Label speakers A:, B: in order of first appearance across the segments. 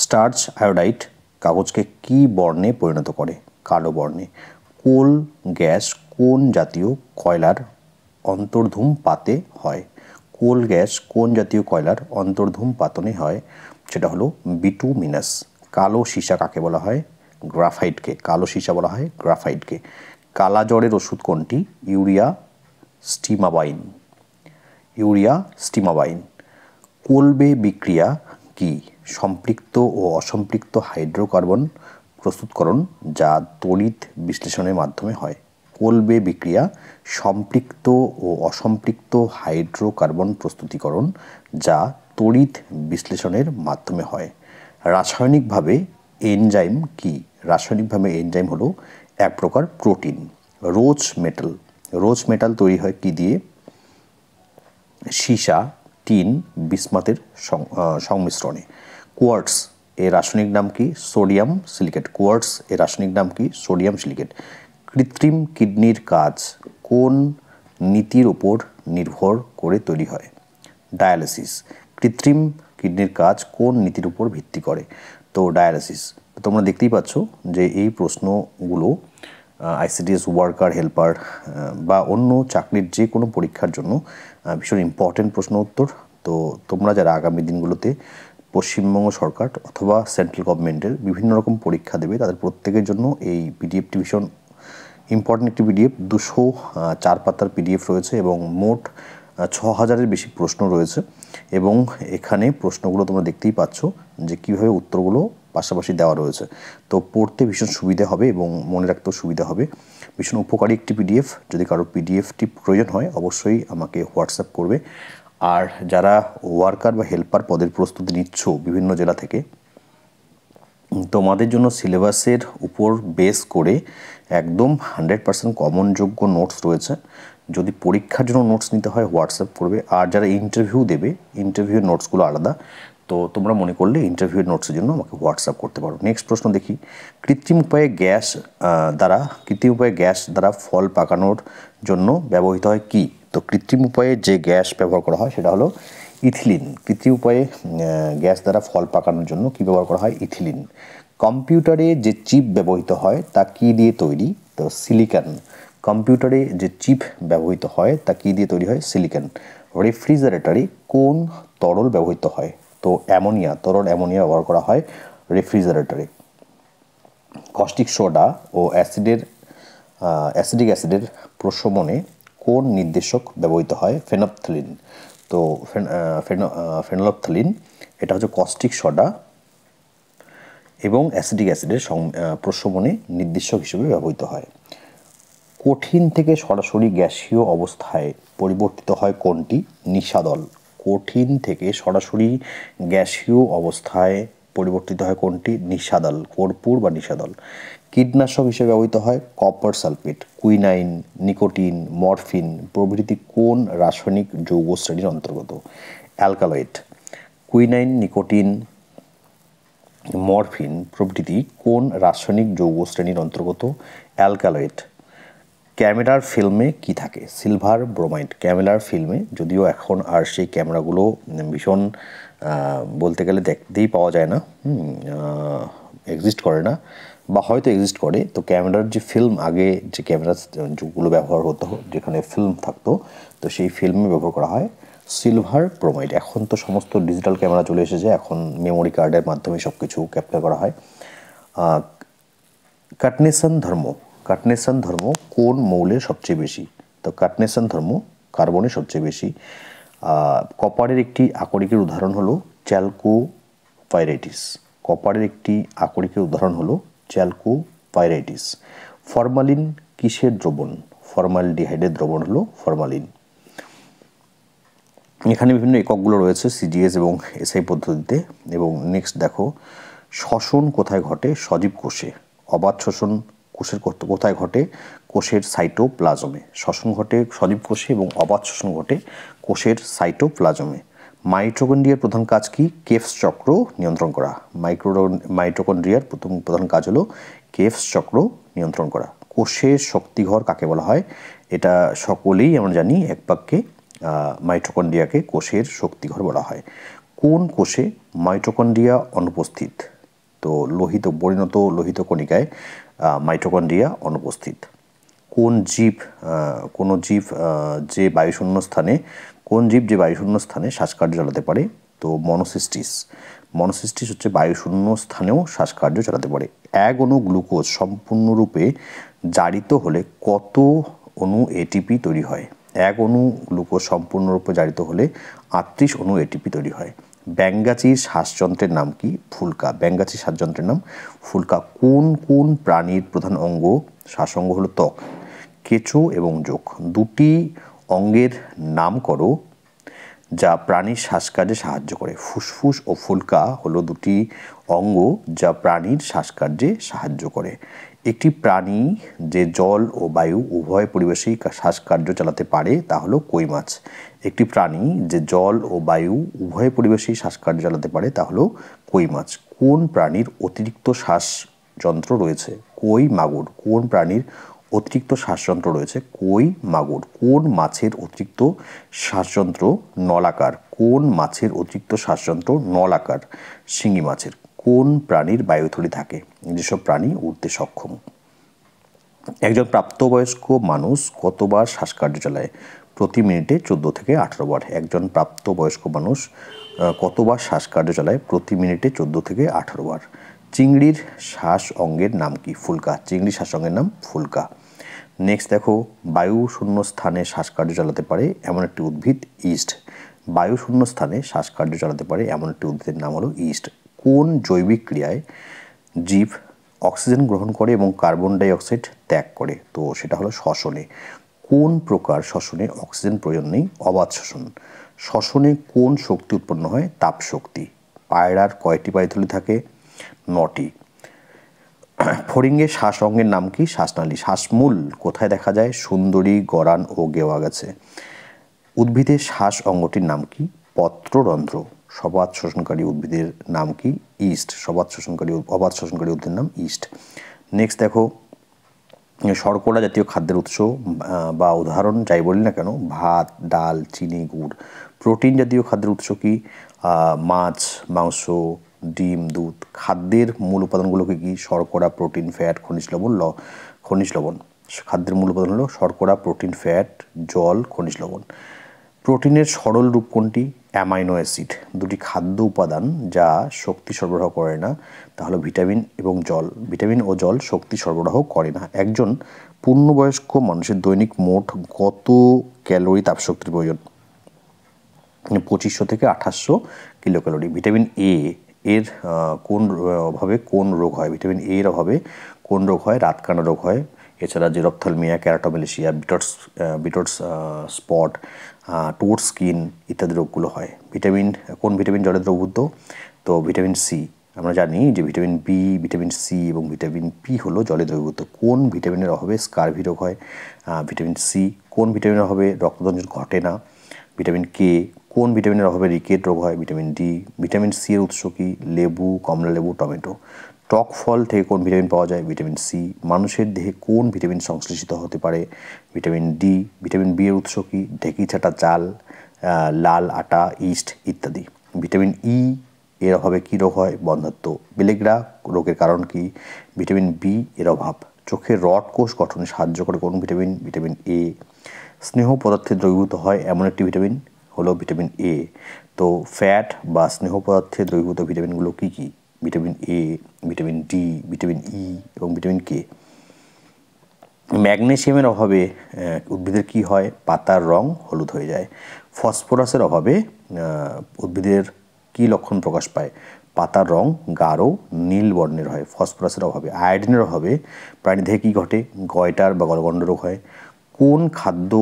A: Starch iodide কাগজকে কি বর্ণে পরিণত করে? কালো বর্ণে। কোল গ্যাস কোন জাতীয় কয়লার অন্তর্ধূম পাতে হয়? কোল গ্যাস কোন জাতীয় কয়লার অন্তর্ধূম পাতনে হয়? সেটা হলো বিটুমিনাস। কালো সীসা কাকে বলা হয়? গ্রাফাইটকে। কালো সীসা বলা হয় গ্রাফাইটকে। কালা জ্বরের ওষুধ কোনটি? ইউরিয়া স্টিমাবাইন। ইউরিয়া স্টিমাবাইন। কোলবে বিক্রিয়া কি? সম্পৃক্ত ও অসম্পৃক্ত হাইড্রোকার্বন প্রস্তুতকরণ যা তড়িৎ বিশ্লেষণের মাধ্যমে হয়। কোলবে বিক্রিয়া সম্পৃক্ত ও অসম্পৃক্ত হাইড্রোকার্বন প্রস্তুতিকরণ যা তড়িৎ বিশ্লেষণের মাধ্যমে হয়। রাসায়নিকভাবে এনজাইম কি? রাসায়নিকভাবে এনজাইম হলো এক প্রকার প্রোটিন। রোজ মেটাল। রোজ মেটাল তৈরি হয় কি দিয়ে? সীসা, টিন, বিসমাথের সংমিশ্রণে। কোয়ার্টস এর রাসায়নিক নাম কি? Sodium silicate. কোয়ার্টস এর রাসায়নিক নাম কি? Sodium silicate. কৃত্রিম কিডনির কাজ কোন নীতির উপর নির্ভর করে তৈরি হয়? ডায়ালিসিস। কৃত্রিম কিডনির কাজ কোন নীতির উপর ভিত্তি করে? তো ডায়ালিসিস। তোমরা দেখতেই পাচ্ছ যে এই প্রশ্নগুলো আইসিডিএস ওয়ার্কার হেল্পার বা অন্য চাকরির যে কোনো পরীক্ষার জন্য ভীষণ ইম্পর্টেন্ট প্রশ্ন উত্তর। তো তোমরা যারা আগামী দিনগুলোতে পশ্চিমবঙ্গ সরকার অথবা সেন্ট্রাল গভর্নমেন্টের বিভিন্ন রকম পরীক্ষা দেবে, তাদের প্রত্যেকের জন্য এই পিডিএফটি ভীষণ ইম্পর্টেন্ট একটি পিডিএফ। 204 পাতার পিডিএফ রয়েছে এবং মোট 6000-এর বেশি প্রশ্ন রয়েছে এবং এখানে প্রশ্নগুলো তোমরা দেখতেই পাচ্ছ যে কীভাবে উত্তরগুলো পাশাপাশি দেওয়া রয়েছে। তো পড়তে ভীষণ সুবিধা হবে এবং মনে রাখতেও সুবিধা হবে। ভীষণ উপকারী একটি পিডিএফ। যদি কারো পিডিএফটি প্রয়োজন হয় অবশ্যই আমাকে হোয়াটসঅ্যাপ করবে। আর যারা ওয়ার্কার বা হেল্পার পদের প্রস্তুতি নিচ্ছ বিভিন্ন জেলা থেকে, তোমাদের জন্য সিলেবাসের উপর বেস করে একদম 100% কমনযোগ্য নোটস রয়েছে। যদি পরীক্ষার জন্য নোটস নিতে হয় হোয়াটসঅ্যাপ করবে। আর যারা ইন্টারভিউ দেবে, ইন্টারভিউয়ের নোটসগুলো আলাদা। তো তোমরা মনে করলে ইন্টারভিউয়ের নোটসের জন্য আমাকে হোয়াটসঅ্যাপ করতে পারো। নেক্সট প্রশ্ন দেখি। কৃত্রিম উপায়ে গ্যাস দ্বারা ফল পাকানোর জন্য ব্যবহৃত হয় কি? তো কৃত্রিম উপায়ে যে গ্যাস ব্যবহার করা হয় সেটা হলো ইথিলিন। কৃত্রিম উপায়ে গ্যাস দ্বারা ফল পাকানোর জন্য কি ব্যবহার করা হয়? ইথিলিন। কম্পিউটারে যে চিপ ব্যবহৃত হয় তা কি দিয়ে তৈরি? তো সিলিকন। কম্পিউটারে যে চিপ ব্যবহৃত হয় তা কি দিয়ে তৈরি হয়? সিলিকন। রেফ্রিজারেটরে কোন তরল ব্যবহৃত হয়? তো অ্যামোনিয়া। তরল অ্যামোনিয়া ব্যবহার করা হয় রেফ্রিজারেটরে। কস্টিক সোডা ও অ্যাসিডিক অ্যাসিডের প্রশমনে কোন নির্দেশক ব্যবহৃত হয়? ফেনফথ্যালিন। তো ফেনফথ্যালিন এটা হচ্ছে কস্টিক সোডা এবং অ্যাসিডিক অ্যাসিডের প্রশমনে নির্দেশক হিসেবে ব্যবহৃত হয়। কঠিন থেকে সরাসরি গ্যাসীয় অবস্থায় পরিবর্তিত হয় কোনটি? নিশাদল। কঠিন থেকে সরাসরি গ্যাসীয় অবস্থায় পরিবর্তিত হয় কোনটি? নিশাদল। কর্পূর বা নিশাদল। কীটনাশক হিসেবে ব্যবহৃত হয় copper sulphate. Quinine, nicotine, morphine প্রভৃতি কোন রাসায়নিক যৌগ শ্রেণীর অন্তর্গত? অ্যালকালয়েড। কুইনাইন, নিকোটিন, মরফিন প্রভৃতি কোন রাসায়নিক যৌগ শ্রেণীর অন্তর্গত? অ্যালকালয়েড। ক্যামেরার ফিল্মে কি থাকে? Silver bromide. ক্যামেরার ফিল্মে, যদিও এখন আর সেই ক্যামেরাগুলো ভীষণ বলতে গেলে দেখতেই পাওয়া যায় না, এক্সিস্ট করে না, বা হয়তো এক্সিস্ট করে। তো ক্যামেরার যে ফিল্ম, আগে যে ক্যামেরা যুগগুলো ব্যবহার হতো যেখানে ফিল্ম থাকতো, তো সেই ফিল্মে ব্যবহার করা হয় সিলভার ব্রোমাইড। এখন তো সমস্ত ডিজিটাল ক্যামেরা চলে এসেছে, এখন মেমোরি কার্ডের মাধ্যমে সব কিছু ক্যাপচার করা হয়। কাটনেসন ধর্ম। কাটনেসন ধর্ম কোন মৌলের সবচেয়ে বেশি? তো কাটনেসন ধর্ম কার্বনের সবচেয়ে বেশি। কপারের একটি আকরিকের উদাহরণ হলো চ্যালকোপাইরেটিস। কপারের একটি আকরিকের উদাহরণ হলো চ্যালকোপাইরেটিস। ফরমালিন কিসের দ্রবণ? ফর্মালডিহাইডের দ্রবণ হলো ফরমালিন। এখানে বিভিন্ন এককগুলো রয়েছে সিজিএস এবং এসআই পদ্ধতিতে। এবং নেক্সট দেখো, শ্বসন কোথায় ঘটে? সজীব কোষে। অবাধ শ্বসন কোষের কোথায় ঘটে? কোষের সাইটোপ্লাজমে। শ্বসন ঘটে সজীব কোষে এবং অবাধ শ্বসন ঘটে কোষের সাইটোপ্লাজমে। মাইটোকন্ড্রিয়ার প্রধান কাজ কি? কেফস চক্র নিয়ন্ত্রণ করা। মাইটোকন্ড্রিয়ার প্রধান কাজ হলো কেফস চক্র নিয়ন্ত্রণ করা। কোষের শক্তিঘর কাকে বলা হয়? এটা সকলেই আমরা জানি এক বাক্যে, মাইটোকন্ড্রিয়াকে কোষের শক্তিঘর বলা হয়। কোন কোষে মাইটোকন্ড্রিয়া অনুপস্থিত? তো পরিণত লোহিত কণিকায় মাইটোকন্ড্রিয়া অনুপস্থিত। কোন জীব যে বায়ুশূন্য স্থানে শ্বাসকার্য চালাতে পারে? তো মনোসিস্টিস হচ্ছে বায়ুশূন্য স্থানেও শ্বাসকার্য চালাতে পারে। এক অণু গ্লুকোজ সম্পূর্ণরূপে জারিত হলে কত অণু এটিপি তৈরি হয়? এক অণু গ্লুকোজ সম্পূর্ণরূপে জারিত হলে 38 অণু এটিপি তৈরি হয়। ব্যাঙ্গাচির শ্বাসযন্ত্রের নাম কি? ফুলকা। ব্যাঙ্গাচির শ্বাসযন্ত্রের নাম ফুলকা। কোন কোন প্রাণীর প্রধান শ্বাসঅঙ্গ হলো ত্বক? কেঁচো এবং জোক। দুটি অঙ্গের নাম করো যা প্রাণীর শ্বাসকার্যে সাহায্য করে। ফুসফুস ও ফুলকা হলো দুটি অঙ্গ যা প্রাণীর শ্বাসকার্যে সাহায্য করে। একটি প্রাণী যে জল ও বায়ু উভয় পরিবেশেই শ্বাসকার্য চালাতে পারে তা হলো কই মাছ। একটি প্রাণী যে জল ও বায়ু উভয় পরিবেশেই শ্বাসকার্য চালাতে পারে তা হলো কই মাছ। কোন প্রাণীর অতিরিক্ত শ্বাসযন্ত্র রয়েছে? কই মাগুর। কোন প্রাণীর অতিরিক্ত শ্বাসযন্ত্র রয়েছে? কই মাগুর। কোন মাছের অতিরিক্ত শ্বাসযন্ত্র নলাকার? কোন মাছের অতিরিক্ত শ্বাসযন্ত্র নলাকার? শিঙি মাছের। কোন প্রাণীর বায়ুথলি থাকে? যেসব প্রাণী উড়তে সক্ষম। একজন প্রাপ্তবয়স্ক মানুষ কতবার শ্বাসকার্য চালায়? প্রতি মিনিটে 14 থেকে 18 বার। একজন প্রাপ্তবয়স্ক মানুষ কতবার শ্বাসকার্য চালায়? প্রতি মিনিটে 14 থেকে 18 বার। চিংড়ির শ্বাস অঙ্গের নাম কি? ফুলকা। চিংড়ির শ্বাস অঙ্গের নাম ফুলকা। নেক্সট দেখো, বায়ু শূন্য স্থানে শ্বাসকার্য চালাতে পারে এমন একটি উদ্ভিদ ইস্ট। বায়ু শূন্য স্থানে শ্বাসকার্য চালাতে পারে এমন একটি উদ্ভিদের নাম হলো ইস্ট। কোন জৈবিক ক্রিয়ায় জীব অক্সিজেন গ্রহণ করে এবং কার্বন ডাই অক্সাইড ত্যাগ করে? তো সেটা হলো শ্বসনে। কোন প্রকার শ্বসনে অক্সিজেন প্রয়োজন নেই? অবাধ শ্বসন। শ্বসনে কোন শক্তি উৎপন্ন হয়? তাপ শক্তি। পায়রার কয়টি বায়ুথলি থাকে? 9টি। ফড়িংয়ের শ্বাস অঙ্গের নাম কি? শ্বাসনালী। শ্বাসমূল কোথায় দেখা যায়? সুন্দরী, গরান ও গেওয়া গাছে। উদ্ভিদের শ্বাস অঙ্গটির নাম কি? পত্ররন্ধ্র। অবাধ শোষণকারী উদ্ভিদের নাম কি? ইস্ট। অবাধ শোষণকারী উদ্ভিদের নাম ইস্ট। নেক্সট দেখো, শর্করা জাতীয় খাদ্যের উৎস বা উদাহরণ যাই বলি না কেন, ভাত, ডাল, চিনি, গুড়। প্রোটিন জাতীয় খাদ্যের উৎস কি? মাছ, মাংস, ডিম, দুধ। খাদ্যের মূল উপাদানগুলোকে কি? শর্করা, প্রোটিন, ফ্যাট, খনিজ লবণ। খাদ্যের মূল উপাদান হলো শর্করা, প্রোটিন, ফ্যাট, জল, খনিজ লবণ। প্রোটিনের সরল রূপ কোনটি? Amino acid. দুটি খাদ্য উপাদান যা শক্তি সরবরাহ করে না তা হলো ভিটামিন এবং জল। ভিটামিন ও জল শক্তি সরবরাহ করে না। একজন পূর্ণবয়স্ক মানুষের দৈনিক মোট কত ক্যালোরি তাপশক্তির প্রয়োজন? 2500 থেকে 2800 কিলো ক্যালোরি। ভিটামিন এ এর অভাবে কোন রোগ হয়? ভিটামিন এ এর অভাবে কোন রোগ হয়? রাতকানা রোগ হয়। এছাড়া জেরপ্থ্যালমিয়া, ক্যারাটোমেলেশিয়া, বিটর্স স্পট, টোর স্কিন ইত্যাদি রোগগুলো হয়। কোন ভিটামিন জলে দ্রবীভূত? তো ভিটামিন সি। আমরা জানি যে ভিটামিন বি, ভিটামিন সি এবং ভিটামিন পি হলো জলে দ্রবীভূত। কোন ভিটামিনের অভাবে স্কারভি রোগ হয়? Vitamin C. কোন ভিটামিনের অভাবে রক্তদঞ্জন ঘটে না? Vitamin K. কোন ভিটামিনের অভাবে রিকেট রোগ হয়? Vitamin D. ভিটামিন সি এর উৎস কি? লেবু, কমলালেবু, টমেটো। টক ফল থেকে কোন ভিটামিন পাওয়া যায়? Vitamin C. মানুষের দেহে কোন ভিটামিন সংশ্লেষিত হতে পারে? Vitamin D. ভিটামিন বি এর উৎস কি? ঢেঁকি ছাঁটা চাল, লাল আটা, ইস্ট ইত্যাদি। ভিটামিন ই এর অভাবে কী রোগ হয়? বন্ধ্যাত্ব। বেলেগ্রা রোগের কারণ কি? ভিটামিন বি এর অভাব। চোখের রড কোষ গঠনে সাহায্য করে কোন ভিটামিন? Vitamin A. স্নেহ পদার্থে দ্রবীভূত হয় এমন একটি ভিটামিন হলো ভিটামিন এ। তো ফ্যাট বা স্নেহ পদার্থে দ্রবীভূত ভিটামিনগুলো কী কী? Vitamin A, vitamin D, vitamin E এবং ভিটামিন কে। ম্যাগনেসিয়ামের অভাবে উদ্ভিদের কি হয়? পাতার রং হলুদ হয়ে যায়। ফসফরাসের অভাবে উদ্ভিদের কি লক্ষণ প্রকাশ পায়? পাতার রং গাঢ় নীল বর্ণের হয় ফসফরাসের অভাবে। আয়োডিনের অভাবে প্রাণীদেহে কী ঘটে? গয়টার বা গলগণ্ড রোগ হয়। কোন খাদ্য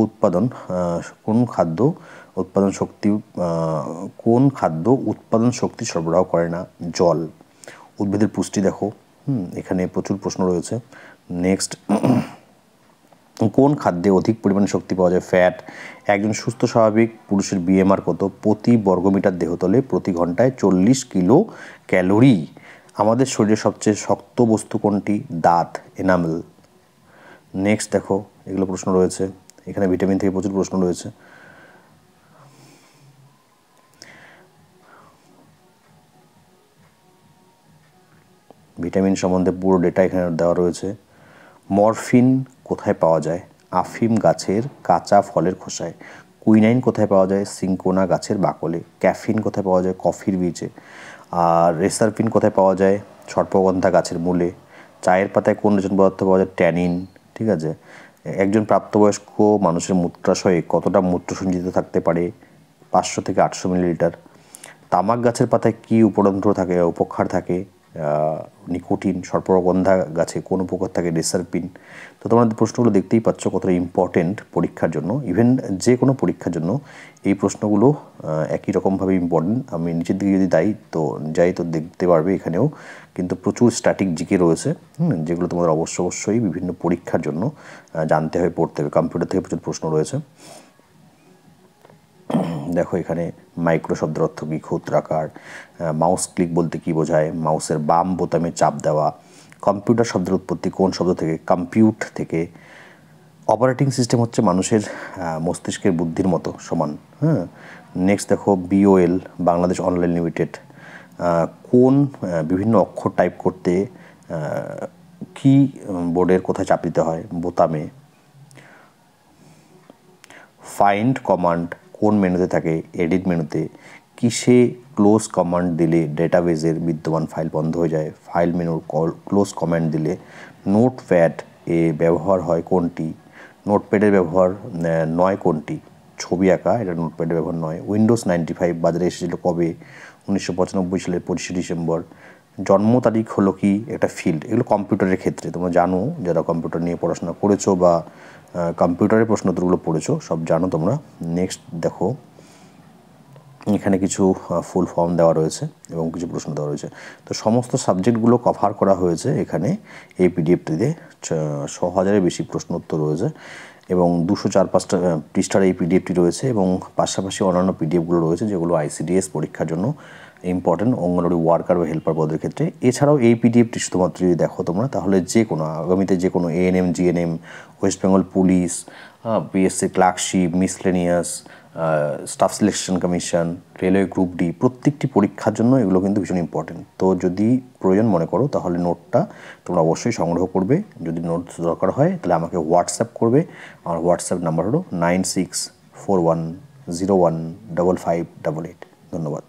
A: উৎপাদন শক্তি সরবরাহ করে না? জল। উদ্ভিদের পুষ্টি দেখো, এখানে প্রচুর প্রশ্ন রয়েছে। নেক্সট, কোন খাদ্যে অধিক পরিমাণে শক্তি পাওয়া যায়? ফ্যাট। একজন সুস্থ স্বাভাবিক পুরুষের বিএমআর কত? প্রতি বর্গমিটার দেহতলে প্রতি ঘন্টায় 40 কিলো ক্যালোরি। আমাদের শরীরের সবচেয়ে শক্ত বস্তু কোনটি? দাঁত, এনামেল। নেক্সট দেখো, এগুলো প্রশ্ন রয়েছে। এখানে ভিটামিন থেকে প্রচুর প্রশ্ন রয়েছে। ভিটামিন সম্বন্ধে পুরো ডেটা এখানে দেওয়া রয়েছে। মরফিন কোথায় পাওয়া যায়? আফিম গাছের কাঁচা ফলের খোসায়। কুইনাইন কোথায় পাওয়া যায়? সিঙ্কোনা গাছের বাকলে। ক্যাফিন কোথায় পাওয়া যায়? কফির বীজে। আর রেসারপিন কোথায় পাওয়া যায়? সর্পগন্ধা গাছের মূলে। চায়ের পাতায় কোন রেচন পদার্থ পাওয়া যায়? ট্যানিন। ঠিক আছে। একজন প্রাপ্তবয়স্ক মানুষের মূত্রাশয়ে কতটা মূত্র সঞ্চিত থাকতে পারে? 500 থেকে 800 মিলিলিটার। তামাক গাছের পাতায় কী উপরন্ধ্র থাকে, উপক্ষার থাকে? নিকোটিন। সর্পগন্ধা গাছে কোন উপকার থাকে? রেসারপিন। তো তোমরা প্রশ্নগুলো দেখতেই পাচ্ছ কতটা ইম্পর্টেন্ট পরীক্ষার জন্য। ইভেন যে কোনো পরীক্ষার জন্য এই প্রশ্নগুলো একই রকমভাবে ইম্পর্টেন্ট। আমি নিচের দিকে যদি যাই তো দেখতে পারবে এখানেও কিন্তু প্রচুর স্ট্যাটিক জিকে রয়েছে, যেগুলো তোমাদের অবশ্যই বিভিন্ন পরীক্ষার জন্য জানতে হবে, পড়তে হবে। কম্পিউটার থেকে প্রচুর প্রশ্ন রয়েছে। দেখো এখানে মাইক্রো শব্দের অর্থ কী? ক্ষুদ্রাকার। মাউস ক্লিক বলতে কী বোঝায়? মাউসের বাম বোতামে চাপ দেওয়া। কম্পিউটার শব্দের উৎপত্তি কোন শব্দ থেকে? কম্পিউট থেকে। অপারেটিং সিস্টেম হচ্ছে মানুষের মস্তিষ্কের বুদ্ধির মতো সমান। নেক্সট দেখো BOL বাংলাদেশ অনলাইন লিমিটেড কোন বিভিন্ন অক্ষর টাইপ করতে কি বোর্ডের কোথায় চাপ দিতে হয়? বোতামে। ফাইন্ড কমান্ড কোন মেনুতে থাকে? এডিট মেনুতে। কিসে ক্লোজ কমান্ড দিলে ডেটাবেজের বিদ্যমান ফাইল বন্ধ হয়ে যায়? ফাইল মেনুর ক্লোজ কমান্ড দিলে। নোটপ্যাড এ ব্যবহার হয় কোনটি? নোটপ্যাডের ব্যবহার নয় কোনটি? ছবি আঁকা, এটা নোটপ্যাডের ব্যবহার নয়। উইন্ডোজ 95 বাজারে এসেছিল কবে? 1995 সালের 25শে ডিসেম্বর। জন্ম তারিখ হলো কি? একটা ফিল্ড। এগুলো কম্পিউটারের ক্ষেত্রে তোমরা জানো, যারা কম্পিউটার নিয়ে পড়াশোনা করেছো বা কম্পিউটারের প্রশ্নোত্তরগুলো পড়েছো সব জানো তোমরা। নেক্সট দেখো এখানে কিছু ফুল ফর্ম দেওয়া রয়েছে এবং কিছু প্রশ্ন দেওয়া রয়েছে। তো সমস্ত সাবজেক্টগুলো কভার করা হয়েছে এখানে এই পিডিএফটিতে। 6000-এর বেশি প্রশ্ন উত্তর রয়েছে এবং 204-5টা পৃষ্ঠার এই পিডিএফটি রয়েছে এবং পাশাপাশি অন্যান্য পিডিএফগুলো রয়েছে যেগুলো ICDS পরীক্ষার জন্য ইম্পর্টেন্ট, অঙ্গনওয়াড়ি ওয়ার্কার বা হেল্পার পদের ক্ষেত্রে। এছাড়াও এই পিডিএফটি শুধুমাত্র যদি দেখো তোমরা তাহলে যে কোনো আগামীতে যে কোনো ANM GNM, West Bengal police, BSc clerkship, miscellaneous, staff selection commission, railway group D প্রত্যেকটি পরীক্ষার জন্য এগুলো কিন্তু ভীষণ ইম্পর্টেন্ট। তো যদি প্রয়োজন মনে করো তাহলে নোটটা তোমরা অবশ্যই সংগ্রহ করবে। যদি নোট দরকার হয় তাহলে আমাকে হোয়াটসঅ্যাপ করবে। আমার হোয়াটসঅ্যাপ নাম্বার হলো 9641015588। ধন্যবাদ।